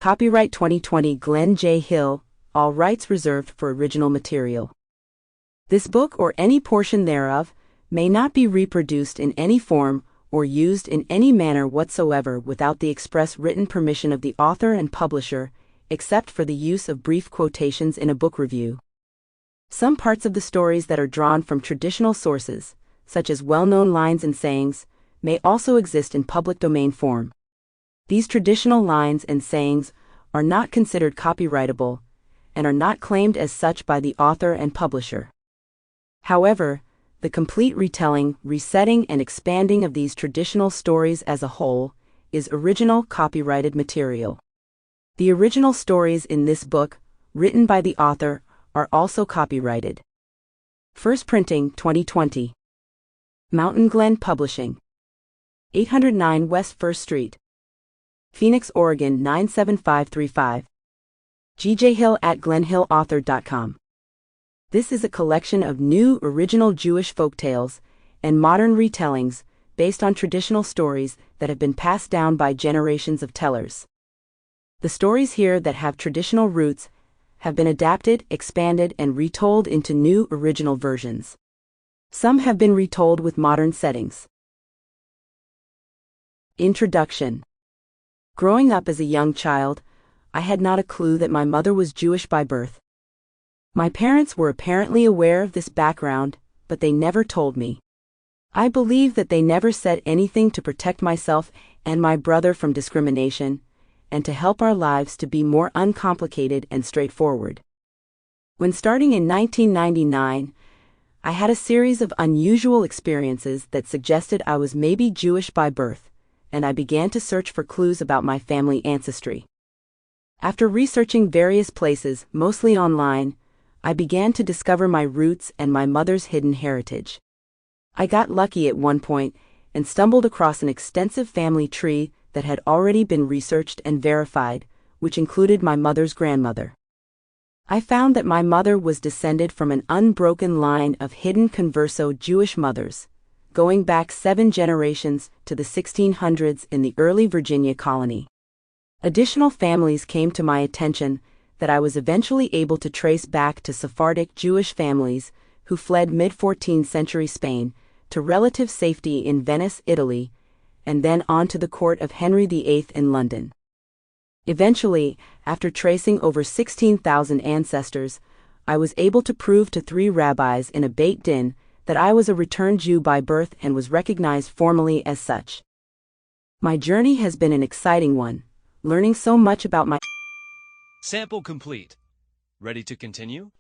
Copyright 2020 Glenn J. Hill, all rights reserved for original material. This book or any portion thereof may not be reproduced in any form or used in any manner whatsoever without the express written permission of the author and publisher, except for the use of brief quotations in a book review. Some parts of the stories that are drawn from traditional sources, such as well-known lines and sayings, may also exist in public domain form. These traditional lines and sayings are not considered copyrightable and are not claimed as such by the author and publisher. However, the complete retelling, resetting, and expanding of these traditional stories as a whole is original copyrighted material. The original stories in this book, written by the author, are also copyrighted. First printing 2020. Mountain Glen Publishing. 809 West 1st Street. Phoenix, Oregon 97535. gjhill@glenhillauthor.com. This is a collection of new original Jewish folktales and modern retellings based on traditional stories that have been passed down by generations of tellers. The stories here that have traditional roots have been adapted, expanded, and retold into new original versions. Some have been retold with modern settings. Introduction. Growing up as a young child, I had not a clue that my mother was Jewish by birth. My parents were apparently aware of this background, but they never told me. I believe that they never said anything to protect myself and my brother from discrimination, and to help our lives to be more uncomplicated and straightforward. When starting in 1999, I had a series of unusual experiences that suggested I was maybe Jewish by birth, and I began to search for clues about my family ancestry. After researching various places, mostly online, I began to discover my roots and my mother's hidden heritage. I got lucky at one point and stumbled across an extensive family tree that had already been researched and verified, which included my mother's grandmother. I found that my mother was descended from an unbroken line of hidden converso Jewish mothers, going back 7 generations to the 1600s in the early Virginia colony. Additional families came to my attention that I was eventually able to trace back to Sephardic Jewish families who fled mid-14th century Spain to relative safety in Venice, Italy, and then on to the court of Henry VIII in London. Eventually, after tracing over 16,000 ancestors, I was able to prove to 3 rabbis in a Beit Din that I was a returned Jew by birth and was recognized formally as such. My journey has been an exciting one, learning so much about my Sample complete. Ready to continue?